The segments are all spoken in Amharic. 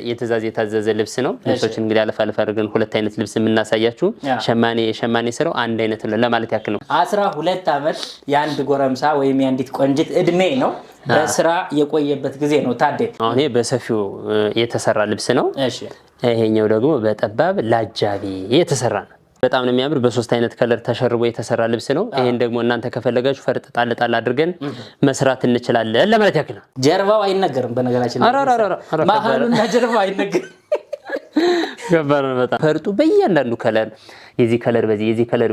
የትእዛዝ የታዘዘ ልብስ ነው። ልብሶችን እንግዲህ አለፍ አድርገን ሁለት አይነት ልብስ የምናሳያችሁ ሸማኔ ስራው አንድ አይነት ነው ለማለት ያክል ነው። 12 አመት የአንድ ጎረምሳ ወይም የአንዲት ቆንጅት እድሜ ነው በስራ የቆየበት ጊዜ ነው። ታዴ አሁን ይሄ በሰፊው የተሰራ ልብስ ነው። እሺ ይሄኛው ደግሞ በጠባብ ላጃቢ የተሰራ ነው። በጣም ነው የሚያምር። በሶስት አይነት ከለር ተሸርቦ የተሰራ ልብስ ነው። ይሄን ደግሞ እናንተ ከፈለጋችሁ ፈርጥ ጣል አድርገን መስራት እንችላለን ለማለት ያክል ነው። ጀርባው አይነገርም በነገራችን ላይ ማሃሉና ጀርባው አይነገርም። ገባር ነው በጣም ፈርጡ በእያንዳንዱ ከለር የዚህ ከለር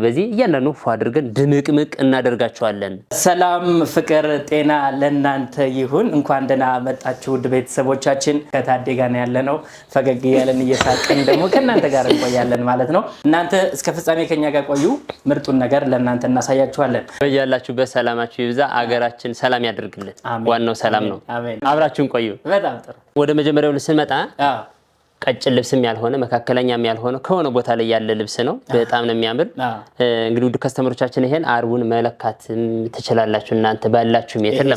በዚህ እያንዳንዱ ፏ አድርገን ድምቅምቅ እናደርጋቸዋለን። ሰላም ፍቅር ጤና ለእናንተ ይሁን። እንኳን ደህና መጣችሁ ውድ ቤተሰቦቻችን። ከታዴ ጋር ነው ያለነው። ፈገግ ያለን እየሳቀን ደግሞ ከእናንተ ጋር እንቆያለን ማለት ነው። እናንተ እስከ ፍጻሜ ከኛ ጋር ቆዩ። ምርጡን ነገር ለእናንተ እናሳያችኋለን። በያላችሁበት ሰላማችሁ ይብዛ። አገራችን ሰላም ያድርግልን። ዋናው ሰላም ነው። አብራችሁን ቆዩ። በጣም ጥሩ። ወደ መጀመሪያው ልስመጣ ቀጭን ልብስም ያልሆነ መካከለኛም ያልሆነ ከሆነ ቦታ ላይ ያለ ልብስ ነው። በጣም ነው የሚያምር። እንግዲህ ውድ ከስተመሮቻችን ይሄን አርቡን መለካት ትችላላችሁ እናንተ ባላችሁ ሜትር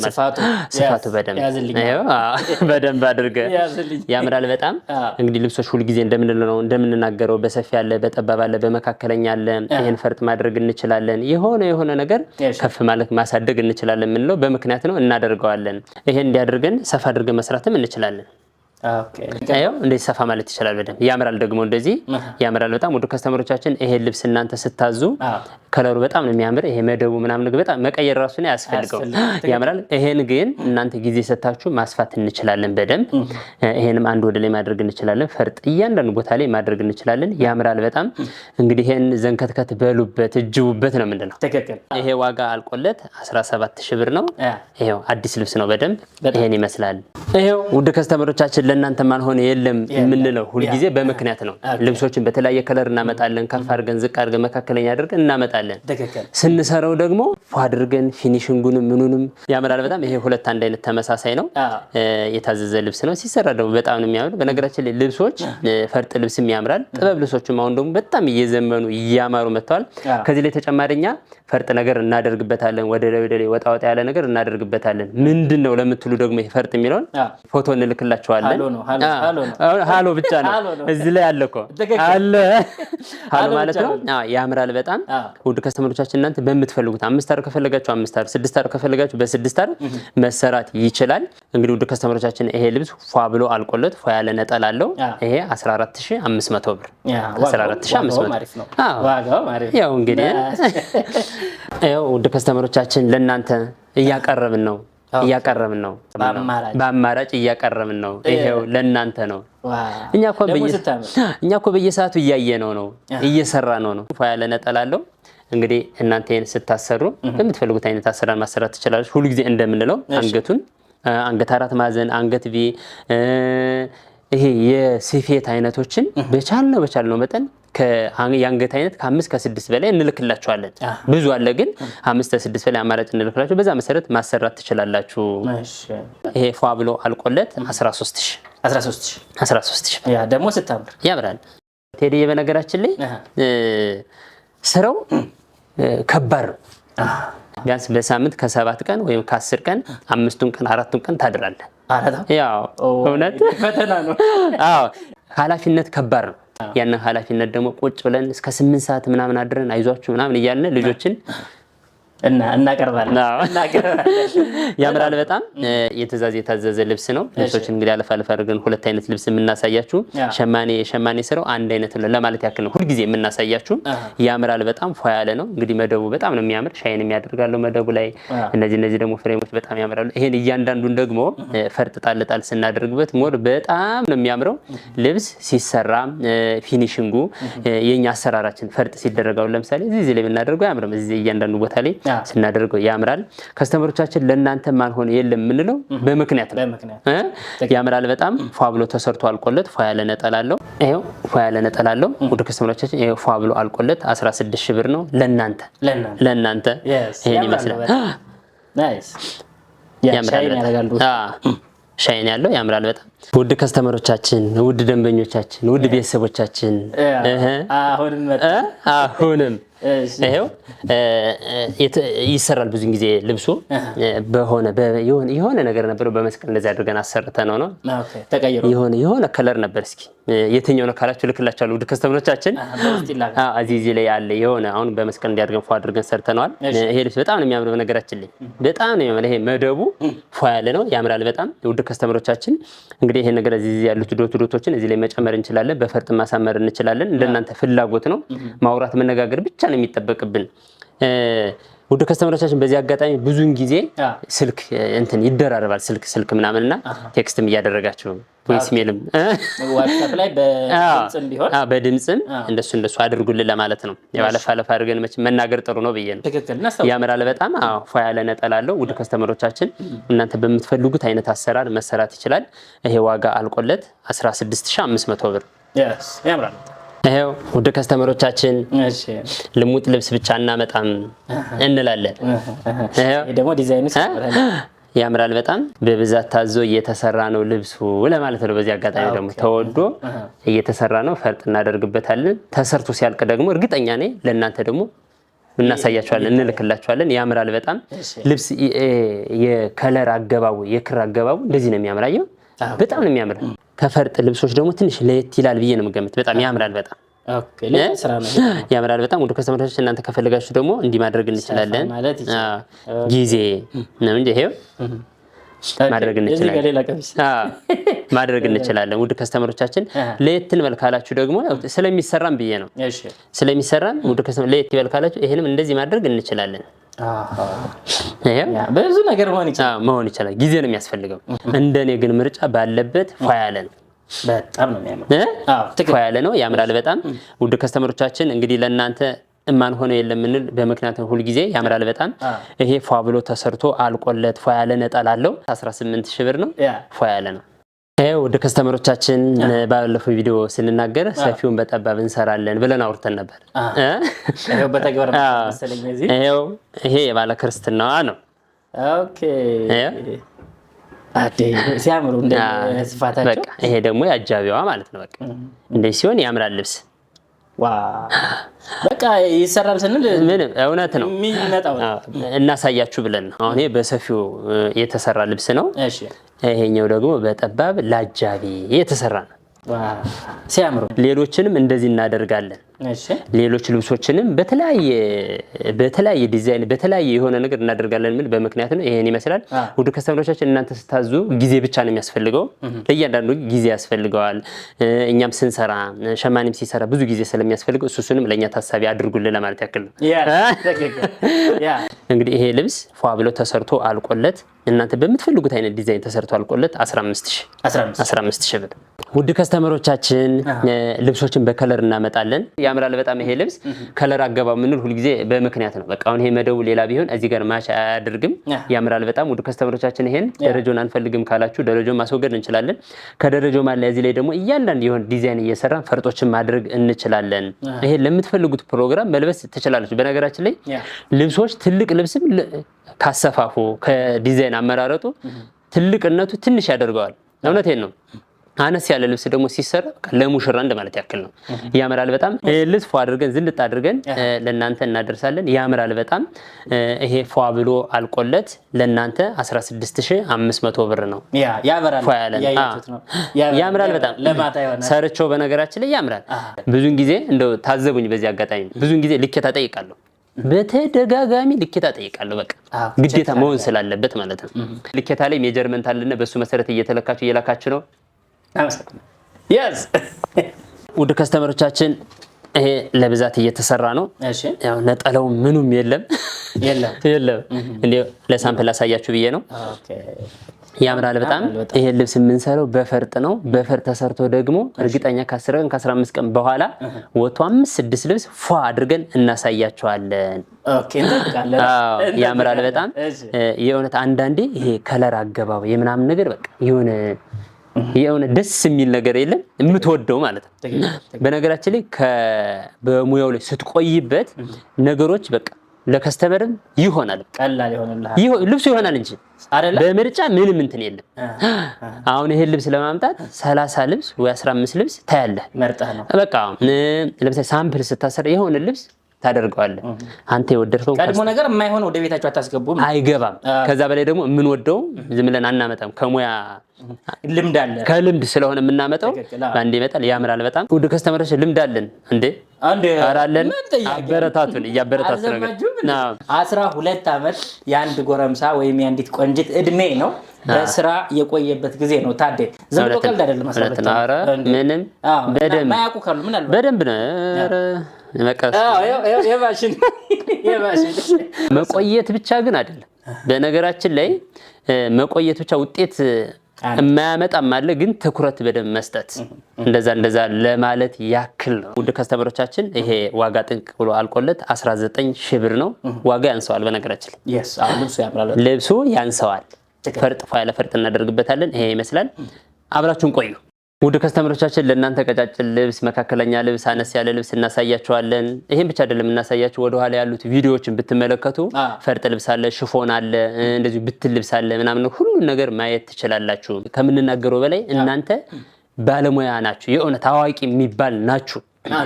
ስፋቱ በደንብ አድርገ ያምራል በጣም። እንግዲህ ልብሶች ሁሉ ጊዜ እንደምንናገረው በሰፊ ያለ፣ በጠባብ አለ፣ በመካከለኛ አለ። ይሄን ፈርጥ ማድረግ እንችላለን። የሆነ ነገር ከፍ ማለት ማሳደግ እንችላለን። ምን ነው በምክንያት ነው እናደርገዋለን። ይሄን እንዲያደርገን ሰፋ አድርገን መስራትም እንችላለን። አየው እንደዚህ ሰፋ ማለት ይችላል በደንብ ያምራል። ደግሞ እንደዚህ ያምራል በጣም። ወደ ከስተመሮቻችን ይሄ ልብስ እናንተ ስታዙ ከለሩ በጣም ነው የሚያምር። ይሄ መደቡ ምናምን በጣም መቀየር ራሱ ነው ያስፈልገው ያምራል። ይሄን ግን እናንተ ጊዜ ሰጣችሁ ማስፋት እንችላለን በደንብ። ይሄንም አንድ ወደ ላይ ማድረግ እንችላለን። ፈርጥ እያንዳንዱ ቦታ ላይ ማድረግ እንችላለን። ያምራል በጣም። እንግዲህ ይሄን ዘንከትከት በሉበት እጅቡበት ነው ምንድነው። ትክክል። ይሄ ዋጋ አልቆለት 17000 ብር ነው። ይሄው አዲስ ልብስ ነው በደንብ ይሄን ይመስላል። ይሄው ውድ ከስተመሮቻችን ለእናንተ ማልሆነ የለም የምንለው ሁሉ ጊዜ በምክንያት ነው። ልብሶችን በተለያየ ከለር እናመጣለን። ከፍ አድርገን ዝቅ አድርገን መካከለኛ አድርገን እናመጣለን። ስንሰራው ደግሞ ፏ አድርገን ፊኒሺንጉንም ምኑንም ያምራል በጣም። ይሄ ሁለት አንድ አይነት ተመሳሳይ ነው። የታዘዘ ልብስ ነው። ሲሰራ ደግሞ በጣም ነው የሚያምር። በነገራችን ላይ ልብሶች ፈርጥ ልብስም ያምራል። ጥበብ ልብሶችም አሁን ደግሞ በጣም እየዘመኑ እያማሩ መጥተዋል። ከዚህ ላይ ተጨማሪኛ ፈርጥ ነገር እናደርግበታለን። ወደ ላይ ወጣ ያለ ነገር እናደርግበታለን። ምንድነው ለምትሉ ደግሞ ይሄ ፈርጥ የሚለውን ፎቶ እንልክላችኋለን። ሃሎ ብቻ ነው እዚህ ላይ አለ እኮ አለ ሃሎ ማለት ነው። ያምራል በጣም። ውድ ከስተመሮቻችን እናንተ በምትፈልጉት 5 አር ከፈለጋችሁ 5 አር 6 አር ከፈለጋችሁ በ6 አር መሰራት ይችላል። እንግዲህ ውድ ከስተመሮቻችን ይሄ ልብስ ፏ ብሎ አልቆለት ፏ ያለ ነጠላ አለው። ይሄ 14500 ብር 14500 ዋጋው ማለት ያው እንግዲህ ያው ውድ ከስተመሮቻችን ለእናንተ እያቀረብን ነው በአማራጭ እያቀረብን ነው። ይሄው ለእናንተ ነው። እኛ እኮ በየሰዓቱ እያየነው ነው እየሰራ ነው። ፏ ያለ ነጠላ አለው። እንግዲህ እናንተ ይሄን ስታሰሩ በምትፈልጉት አይነት አሰራር ማሰራት ትችላላችሁ። ሁሉ ጊዜ እንደምንለው አንገት 4 ማዕዘን አንገት ቪ ይሄ የስፌት አይነቶችን በቻልነው መጠን የአንገት አይነት ከ5 ከ6 በላይ እንልክላችኋለን። ብዙ አለ ግን 5 ከ6 በላይ አማራጭ እንልክላችሁ። በዛ መሰረት ማሰራት ትችላላችሁ። ይሄ ፏ ብሎ አልቆለት 13000 ያ ደግሞ ስታምር ያምራል። ቴዲዬ በነገራችን ላይ ስራው ከባድ ነው። ቢያንስ በሳምንት ከ7 ቀን ወይም ከ10 ቀን 5ቱን ቀን 4ቱን ቀን ታድራለህ። ያው እውነት ፈተና ነው። ኃላፊነት ከባድ ነው። ያን ኃላፊነት ደግሞ ቁጭ ብለን እስከ 8 ሰዓት ምናምን አድረን አይዟችሁ ምናምን እያልን ልጆችን እናቀርባለን። ያምራል በጣም። የትእዛዝ የታዘዘ ልብስ ነው። ልብሶችን እንግዲህ አለፍ አድርገን ሁለት አይነት ልብስ የምናሳያችሁ ሸማኔ ስራው አንድ አይነት ነው ለማለት ያክል ነው። ሁሉ ጊዜ የምናሳያችሁ ያምራል በጣም። ፏ ያለ ነው። እንግዲህ መደቡ በጣም ነው የሚያምር። ሻይን የሚያደርጋለው መደቡ ላይ እነዚህ ደግሞ ፍሬሞች በጣም ያምራሉ። ይሄን እያንዳንዱን ደግሞ ፈርጥ ጣል ስናደርግበት ሞር በጣም ነው የሚያምረው። ልብስ ሲሰራ ፊኒሺንጉ የኛ አሰራራችን ፈርጥ ሲደረጋው ለምሳሌ እዚህ ላይ ብናደርገው ያምራል። እዚህ እያንዳንዱ ቦታ ላይ ስናደርገው ያምራል። ከስተመሮቻችን ለእናንተ ማልሆነ የለም የምንለው በምክንያት ነው። ያምራል በጣም። ፏ ብሎ ተሰርቶ አልቆለት ፏ ያለ ነጠላ አለው። ይሄው ፏ ያለ ነጠላ አለው። ወደ ከስተመሮቻችን ይሄው ፏ ብሎ አልቆለት 16000 ብር ነው ለእናንተ ይሄን ይመስላል። ናይስ ያምራል። ሻይን ያለው ያምራል በጣም። ውድ ከስተመሮቻችን፣ ውድ ደንበኞቻችን፣ ውድ ቤተሰቦቻችን ይሄው ይሰራል ብዙ ጊዜ ልብሱ የሆነ ነገር ነበር በመስቀል እንደዚህ አድርገን አሰርተነው ነው ተቀይሮ የሆነ ከለር ነበር። እስኪ የትኛው ነው ካላችሁ ልክላችኋለሁ ውድ ከስተመሮቻችን። እዚህ ላይ ያለ የሆነ አሁን በመስቀል እንዲያድርገን ፏ አድርገን ሰርተነዋል። ይሄ ልብስ በጣም ነው የሚያምረው። በነገራችን ላይ በጣም ነው የሚያምረው። ይሄ መደቡ ፏ ያለ ነው፣ ያምራል በጣም ውድ ከስተመሮቻችን። እንግዲህ ይሄ ነገር እዚህ ያሉት ዶቶችን እዚህ ላይ መጨመር እንችላለን፣ በፈርጥ ማሳመር እንችላለን። እንደናንተ ፍላጎት ነው። ማውራት መነጋገር ብቻ ነው የሚጠበቅብን። ውድ ከስተመሮቻችን በዚህ አጋጣሚ ብዙን ጊዜ ስልክ ይደራረባል ስልክ ምናምንና ቴክስትም እያደረጋችሁ ቮይስ ሜልም ዋትስአፕ ላይ በድምጽም ቢሆን በድምጽም እንደሱ አድርጉልን ለማለት ነው። የባለፈ አድርገን መናገር ጥሩ ነው ብዬ ነው። ያምራል በጣም ፏ ያለ ነጠላ አለው። ውድ ከስተመሮቻችን እናንተ በምትፈልጉት አይነት አሰራር መሰራት ይችላል። ይሄ ዋጋ አልቆለት 16500 ብር ያምራል። ይሄው ውድ ከስተመሮቻችን ልሙጥ ልብስ ብቻ እናመጣም እንላለን። ይሄ ደግሞ ዲዛይኑ ያምራል በጣም በብዛት ታዞ እየተሰራ ነው ልብሱ ለማለት ነው። በዚህ አጋጣሚ ደግሞ ተወዶ እየተሰራ ነው። ፈርጥ እናደርግበታለን። ተሰርቶ ሲያልቅ ደግሞ እርግጠኛ ነኝ ለእናንተ ደግሞ እናሳያችኋለን፣ እንልክላችኋለን። ያምራል በጣም ልብስ የከለር አገባቡ የክር አገባቡ እንደዚህ ነው የሚያምራየው። በጣም ነው የሚያምር። ከፈርጥ ልብሶች ደግሞ ትንሽ ለየት ይላል ብዬ ነው የምገምት። በጣም ያምራል በጣም ያምራል በጣም ውድ ከስተመሮቻችን። እናንተ ከፈለጋችሁ ደግሞ እንዲህ ማድረግ እንችላለን። ጊዜ ነው እንጂ ይሄው ማድረግ እንችላለን። ውድ ከስተመሮቻችን ለየት እንበል ካላችሁ ደግሞ ስለሚሰራም ብዬ ነው ስለሚሰራም ውድ ከስተመር ለየት ይበል ካላችሁ ይሄንም እንደዚህ ማድረግ እንችላለን። ብዙ ነገር መሆን ይችላል። ጊዜ ነው የሚያስፈልገው። እንደኔ ግን ምርጫ ባለበት ፏ ያለ ነው። በጣም ነው የሚያምር። ፏ ያለ ነው፣ ያምራል በጣም ውድ ከስተመሮቻችን። እንግዲህ ለእናንተ እማን ሆነ የለም ምን በመክናት ሁሉ ጊዜ ያምራል በጣም። ይሄ ፏ ብሎ ተሰርቶ አልቆለት ፏ ያለ ነጠላ አለው። 18000 ብር ነው። ፏ ያለ ነው። ውድ ከስተመሮቻችን ባለፈው ቪዲዮ ስንናገር ሰፊውን በጠባብ እንሰራለን ብለን አውርተን ነበር። ይሄ የባለ ክርስትናዋ ነው። ሲያምሩ እንደ ስፋታቸው። ይሄ ደግሞ የአጃቢዋ ማለት ነው። በቃ እንደዚህ ሲሆን ያምራል ልብስ። በቃ ይሰራል ስንል ምን እውነት ነው እናሳያችሁ ብለን ነው። አሁን ይሄ በሰፊው የተሰራ ልብስ ነው። ይሄኛው ደግሞ በጠባብ ለአጃቢ የተሰራ ነው። ሲያምሩ ሌሎችንም እንደዚህ እናደርጋለን። ሌሎች ልብሶችንም በተለያየ ዲዛይን በተለያየ የሆነ ነገር እናደርጋለን። ምን በመክንያት ነው ይሄን ይመስላል። ውድ ከስተመሮቻችን እናንተ ስታዙ ጊዜ ብቻ ነው የሚያስፈልገው። ለእያንዳንዱ ጊዜ ያስፈልገዋል። እኛም ስንሰራ ሸማኔም ሲሰራ ብዙ ጊዜ ስለሚያስፈልገው እሱንም ለኛ ታሳቢ አድርጉልን ለማለት ያክል ነው። እንግዲህ ይሄ ልብስ ፏ ብሎ ተሰርቶ አልቆለት እናንተ በምትፈልጉት አይነት ዲዛይን ተሰርቶ አልቆለት 15000 ብር። ውድ ከስተመሮቻችን ልብሶችን በከለር እናመጣለን። ያምራል በጣም ይሄ ልብስ ከለር አገባው ምንል ሁሉ ጊዜ በመክንያት ነው። በቃ አሁን ይሄ መደቡ ሌላ ቢሆን እዚህ ጋር ማች አያደርግም። ያምራል በጣም ውድ ከስተመሮቻችን። ይሄን ደረጃውን አንፈልግም ካላችሁ ደረጃውን ማስወገድ እንችላለን። ከደረጃው ማለት እዚህ ላይ ደግሞ እያንዳንዱ የሆነ ዲዛይን እየሰራን ፈርጦችን ማድረግ እንችላለን። ይሄ ለምትፈልጉት ፕሮግራም መልበስ ትችላላችሁ። በነገራችን ላይ ልብሶች ትልቅ ልብስም ካሰፋፉ ከዲዛይን አመራረጡ ትልቅነቱ ትንሽ ያደርገዋል። እውነቴን ነው። አነስ ያለ ልብስ ደግሞ ሲሰራ ለሙሽራ እንደማለት ያክል ነው። ያምራል በጣም። ልብስ ፏ አድርገን ዝንጥ አድርገን ለናንተ እናደርሳለን። ያምራል በጣም። ይሄ ፏ ብሎ አልቆለት ለናንተ 16500 ብር ነው። ያምራል በጣም። ሰርቾ በነገራችን ላይ ያምራል። ብዙን ጊዜ እንደው ታዘቡኝ በዚህ አጋጣሚ ብዙን ጊዜ ልኬታ ጠይቃለሁ። በተደጋጋሚ ልኬታ ጠይቃለሁ። በቃ ግዴታ መሆን ስላለበት ማለት ነው። ልኬታ ላይ ሜጀርመንት አለና በሱ መሰረት እየላካችሁ ነው። ውድ ከስተመሮቻችን ይሄ ለብዛት እየተሰራ ነው። ያው ነጠላው ምኑም የለም። እንዴ ለሳምፕል አሳያችሁ ብዬ ነው። ያምራል በጣም። ይሄ ልብስ የምንሰራው በፈርጥ ነው። በፈርጥ ተሰርቶ ደግሞ እርግጠኛ ከ10 ቀን ከ15 ቀን በኋላ ወጥቶ 5-6 ልብስ ፏ አድርገን እናሳያቸዋለን። ያምራል በጣም። የእውነት አንዳንዴ ይሄ ከለር አገባብ የምናምን ነገር በቃ የሆነ ደስ የሚል ነገር የለም የምትወደው ማለት ነው። በነገራችን ላይ በሙያው ላይ ስትቆይበት ነገሮች በቃ ለከስተመርም ይሆናል፣ ቀላል ይሆናል፣ ልብሱ ይሆናል እንጂ በምርጫ ምንም እንትን የለም። አሁን ይሄን ልብስ ለማምጣት 30 ልብስ ወይ 15 ልብስ ታያለህ መርጠህ ነው። በቃ ለምሳሌ ሳምፕል ስታሰራ የሆነ ልብስ ታደርገዋለህ። አንተ የወደድከው ቀድሞ ነገር የማይሆን ወደ ቤታችሁ አታስገቡም፣ አይገባም። ከዛ በላይ ደግሞ የምንወደው ዝም ብለን አናመጣም። ከሙያ ልምድ አለ፣ ከልምድ ስለሆነ የምናመጣው ባንዴ ይመጣል፣ ያምራል በጣም። ውድ ከስተመሮች ልምድ አለን እንዴ አራለን። አበረታቱን፣ እያበረታቱ ነው። 12 ዓመት የአንድ ጎረምሳ ወይም የአንዲት ቆንጂት እድሜ ነው በስራ የቆየበት ጊዜ ነው። ታዴ ዝም ብሎ ቀልድ አይደለም ማለት ነው። ኧረ ምንም በደንብ ማያውቁ ካሉ ምን አልባት በደንብ ነው። ኧረ የማሽን መቆየት ብቻ ግን አይደለም። በነገራችን ላይ መቆየት ብቻ ውጤት የማያመጣም አለ፣ ግን ትኩረት በደንብ መስጠት እንደዛ ለማለት ያክል ነው። ውድ ከስተመሮቻችን ይሄ ዋጋ ጥንቅ ብሎ አልቆለት 19,000 ብር ነው። ዋጋ ያንሰዋል። በነገራችን ላይ ልብሱ ያንሰዋል። ፈርጥ ያለ ፈርጥ እናደርግበታለን። ይሄ ይመስላል። አብራችሁን ቆዩ። ውድ ከስተመሮቻችን ለእናንተ ቀጫጭን ልብስ፣ መካከለኛ ልብስ፣ አነስ ያለ ልብስ እናሳያቸዋለን። ይሄን ብቻ አይደለም እናሳያችሁ፣ ወደ ኋላ ያሉት ቪዲዮዎችን ብትመለከቱ ፈርጥ ልብስ አለ፣ ሽፎን አለ፣ እንደዚህ ብትን ልብስ አለ ምናምን ሁሉን ነገር ማየት ትችላላችሁ። ከምንናገረው በላይ እናንተ ባለሙያ ናችሁ፣ የእውነት አዋቂ የሚባል ናችሁ።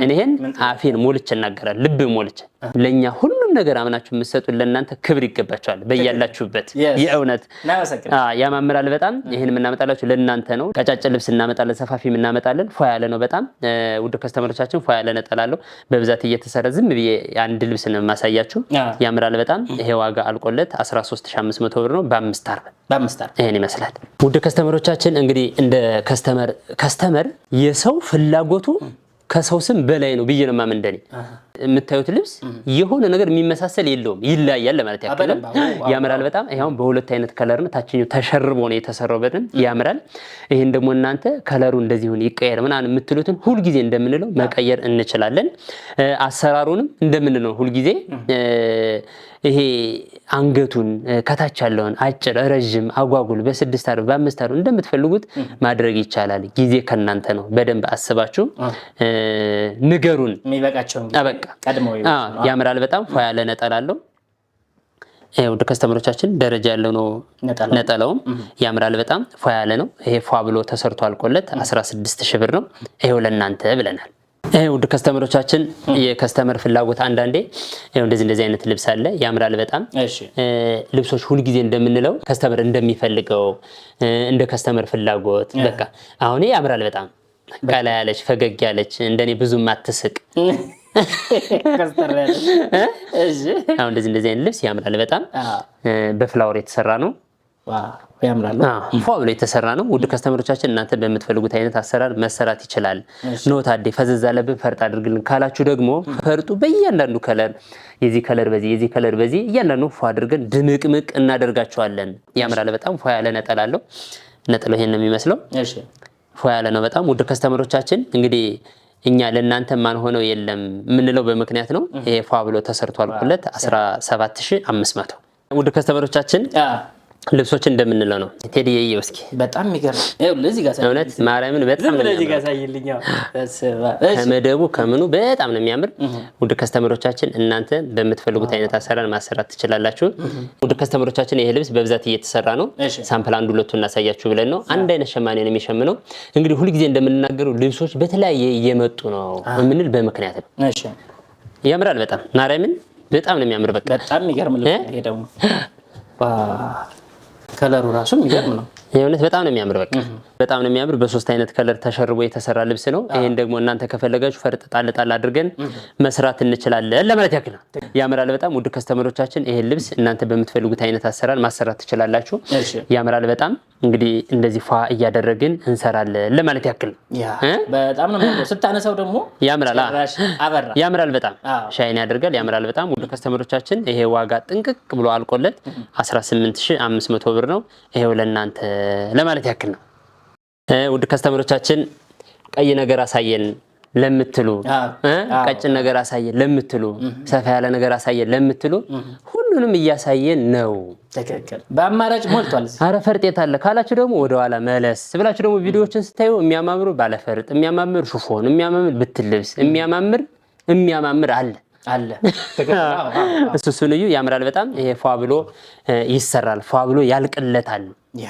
እኔን አፌን ሞልቼ እናገራለሁ፣ ልብ ሞልቼ። ለኛ ሁሉም ነገር አምናችሁ የምትሰጡን ለእናንተ ክብር ይገባችኋል። በያላችሁበት የእውነት ያማምራል በጣም። ይሄን የምናመጣላችሁ ለእናንተ ነው። ቀጫጭን ልብስ እናመጣለን፣ ሰፋፊ እናመጣለን። ፏ ያለ ነው በጣም። ውድ ከስተመሮቻችን ፏ ያለ ነጠላለው በብዛት እየተሰራ ዝም ብዬ አንድ ልብስ ነው የማሳያችሁ። ያምራል በጣም። ይሄ ዋጋ አልቆለት 13,500 ብር ነው በ5 ይሄን ይመስላል። ውድ ከስተመሮቻችን እንግዲህ እንደ ከስተመር የሰው ፍላጎቱ ከሰው ስም በላይ ነው ብዬ ነው ማመን። እንደኔ የምታዩት ልብስ የሆነ ነገር የሚመሳሰል የለውም፣ ይለያያል ለማለት ያክል። ያምራል በጣም። ይሄውን በሁለት አይነት ከለር ነው፣ ታችኛው ተሸርቦ ነው የተሰራው። በደንብ ያምራል። ይሄን ደግሞ እናንተ ከለሩ እንደዚህ ይሁን ይቀየር ምናምን የምትሉትን ሁሉ ጊዜ እንደምንለው መቀየር እንችላለን። አሰራሩንም እንደምንለው ሁሉ ጊዜ ይሄ አንገቱን ከታች ያለውን አጭር፣ ረጅም፣ አጓጉል በ6 አር በ5 አር እንደምትፈልጉት ማድረግ ይቻላል። ጊዜ ከናንተ ነው። በደንብ አስባችሁ ንገሩን። የሚበቃቸው አበቃ ቀድሞው ያምራል በጣም። ፏ ያለ ነጠላ አለው። ውድ ከስተመሮቻችን ደረጃ ያለው ነው ነጠላውም ያምራል በጣም። ፏ ያለ ነው። ይሄ ፏ ብሎ ተሰርቶ አልቆለት 16,000 ብር ነው። ይሄው ለእናንተ ብለናል። ውድ ከስተመሮቻችን የከስተመር ፍላጎት አንዳንዴ እንደዚህ አይነት ልብስ አለ፣ ያምራል በጣም። ልብሶች ሁሉ ጊዜ እንደምንለው ከስተመር እንደሚፈልገው እንደ ከስተመር ፍላጎት በቃ አሁን ያምራል በጣም። ቀላ ያለች ፈገግ ያለች እንደኔ ብዙም አትስቅ አሁን እንደዚህ አይነት ልብስ ያምራል በጣም። በፍላወር የተሰራ ነው። ያምራል ፏ ብሎ የተሰራ ነው። ውድ ከስተመሮቻችን እናንተ በምትፈልጉት አይነት አሰራር መሰራት ይችላል። ነው ታዴ ፈዘዝ አለብን ፈርጥ አድርግልን ካላችሁ ደግሞ ፈርጡ በእያንዳንዱ ከለር የዚህ ከለር በዚህ የዚህ ከለር በዚህ እያንዳንዱ ፏ አድርገን ድምቅምቅ እናደርጋቸዋለን። ያምራል በጣም። ፏ ያለ ነጠላ አለው። ነጠላው ይሄን ነው የሚመስለው። ፏ ያለ ነው በጣም። ውድ ከስተመሮቻችን እንግዲህ እኛ ለእናንተ ማን ሆነው የለም የምንለው በምክንያት ነው። ይሄ ፏ ብሎ ተሰርቷል ሁለት 17,500 ውድ ከስተመሮቻችን ልብሶች እንደምንለው ነው። ቴዲዬ እስኪ በጣም የሚገርም ለዚህ ጋር እውነት ማርያምን በጣም ነው ለዚህ ጋር ሳይልኛው ከመደቡ ከምኑ በጣም ነው የሚያምር። ውድ ከስተመሮቻችን እናንተ በምትፈልጉት አይነት አሰራር ማሰራት ትችላላችሁ። ውድ ከስተመሮቻችን ይሄ ልብስ በብዛት እየተሰራ ነው። ሳምፕል አንድ ሁለቱን እናሳያችሁ ብለን ነው። አንድ አይነት ሸማኔ ነው የሚሸምነው። እንግዲህ ሁሉ ጊዜ እንደምንናገረው ልብሶች በተለያየ እየመጡ ነው የምንል በምክንያት ነው። እሺ ያምራል በጣም ማርያምን በጣም ነው የሚያምር። በቃ በጣም የሚገርም ልብስ ይሄ ደግሞ ከለሩ ራሱ የሚገርም ነው። የእውነት በጣም ነው የሚያምር። በቃ በጣም ነው የሚያምር። በሶስት አይነት ከለር ተሸርቦ የተሰራ ልብስ ነው። ይሄን ደግሞ እናንተ ከፈለጋችሁ ፈርጥ ጣል አድርገን መስራት እንችላለን ለማለት ያክል ነው። ያምራል በጣም። ውድ ከስተመሮቻችን ይሄን ልብስ እናንተ በምትፈልጉት አይነት አሰራር ማሰራት ትችላላችሁ። ያምራል በጣም። እንግዲህ እንደዚህ ፏ እያደረግን እንሰራለን ለማለት ያክል ነው። በጣም ነው የሚያምረው። ስታነሳው ደግሞ ያምራል። አበራ ያምራል በጣም። ሻይን ያደርጋል። ያምራል በጣም። ውድ ከስተመሮቻችን ይሄ ዋጋ ጥንቅቅ ብሎ አልቆለት 18,500 ብር ነው። ይሄው ለእናንተ ለማለት ያክል ነው። ውድ ከስተመሮቻችን ቀይ ነገር አሳየን ለምትሉ ቀጭን ነገር አሳየን ለምትሉ ሰፋ ያለ ነገር አሳየን ለምትሉ ሁሉንም እያሳየን ነው። ተከከለ በአማራጭ ሞልቷል። አረ ፈርጤት አለ ካላችሁ ደግሞ ወደ ኋላ መለስ ብላችሁ ደግሞ ቪዲዮዎችን ስታዩ የሚያማምሩ ባለፈርጥ፣ የሚያማምር ሹፎን፣ የሚያማምር ብትልብስ፣ የሚያማምር አለ። አለ እሱ ልዩ ያምራል በጣም። ይሄ ፏ ብሎ ይሰራል፣ ፏ ብሎ ያልቅለታል።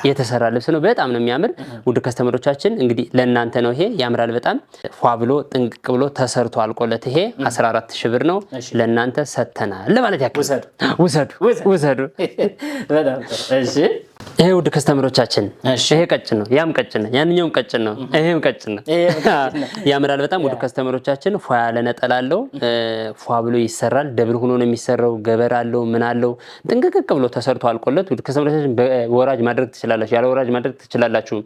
የተሰራ ልብስ ነው። በጣም ነው የሚያምር። ውድ ከስተመሮቻችን እንግዲህ ለእናንተ ነው ይሄ። ያምራል በጣም ፏ ብሎ ጥንቅቅ ብሎ ተሰርቶ አልቆለት ይሄ 14000 ብር ነው። ለእናንተ ሰተናል ለማለት ያክል ውሰዱ። በጣም እሺ። ይሄ ውድ ከስተመሮቻችን ይሄ ቀጭን ነው፣ ያም ቀጭን ነው፣ ያንኛውም ቀጭን ነው፣ ይሄም ቀጭን ነው። ያምራል በጣም ውድ ከስተመሮቻችን። ፏ ያለ ነጠላ አለው። ፏ ብሎ ይሰራል። ደብል ሆኖ ነው የሚሰራው። ገበር አለው፣ ምን አለው፣ ጥንቅቅ ብሎ ተሰርቶ አልቆለት ውድ ከስተመሮቻችን በወራጅ ማድረግ ትችላላችሁ፣ ያለ ወራጅ ማድረግ ትችላላችሁ።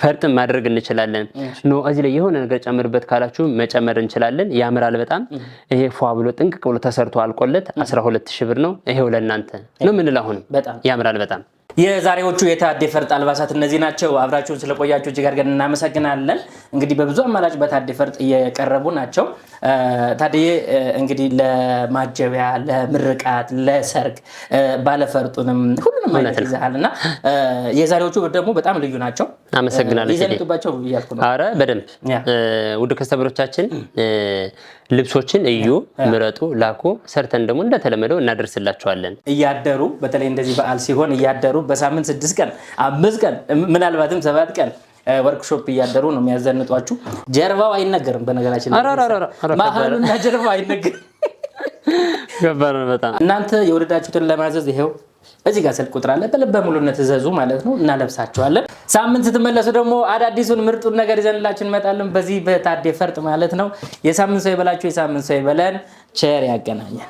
ፈርጥም ማድረግ እንችላለን። ኖ እዚህ ላይ የሆነ ነገር ጨምርበት ካላችሁ መጨመር እንችላለን። ያምራል በጣም ይሄ ፏ ብሎ ጥንቅቅ ብሎ ተሰርቶ አልቆለት 12000 ብር ነው። ይሄው ለእናንተ ነው የምንለው። አሁንም ያምራል በጣም። የዛሬዎቹ የታዴ ፈርጥ አልባሳት እነዚህ ናቸው። አብራችሁን ስለቆያችሁ እጅግ አድርገን እናመሰግናለን። እንግዲህ በብዙ አማራጭ በታዴ ፈርጥ እየቀረቡ ናቸው። ታዴ እንግዲህ ለማጀቢያ፣ ለምርቃት፣ ለሰርግ ባለፈርጡንም ሁሉንም አይነት ይዛልና የዛሬዎቹ ደግሞ በጣም ልዩ ናቸው። አመሰግናለሁ። ይዘልጡባቸው እያልኩ ነው። አረ በደንብ ውድ ከስተመሮቻችን ልብሶችን እዩ፣ ምረጡ፣ ላኩ። ሰርተን ደግሞ እንደተለመደው እናደርስላችኋለን። እያደሩ በተለይ እንደዚህ በዓል ሲሆን እያደሩ በሳምንት 6 ቀን 5 ቀን ምናልባትም 7 ቀን ወርክሾፕ እያደሩ ነው የሚያዘንጧችሁ። ጀርባው አይነገርም በነገራችን ላይ ማህሉና ጀርባው አይነገርም። ገባር ነው በጣም። እናንተ የወደዳችሁትን ለማዘዝ ይሄው እዚህ ጋር ስልክ ቁጥር አለ። በልበ ሙሉነት እዘዙ ማለት ነው፣ እናለብሳችኋለን። ሳምንት ስትመለሱ ደግሞ አዳዲሱን ምርጡን ነገር ይዘንላችሁ እንመጣለን። በዚህ በታዴ ፈርጥ ማለት ነው። የሳምንት ሰው ይበላችሁ፣ የሳምንት ሰው ይበለን። ቸር ያገናኘን።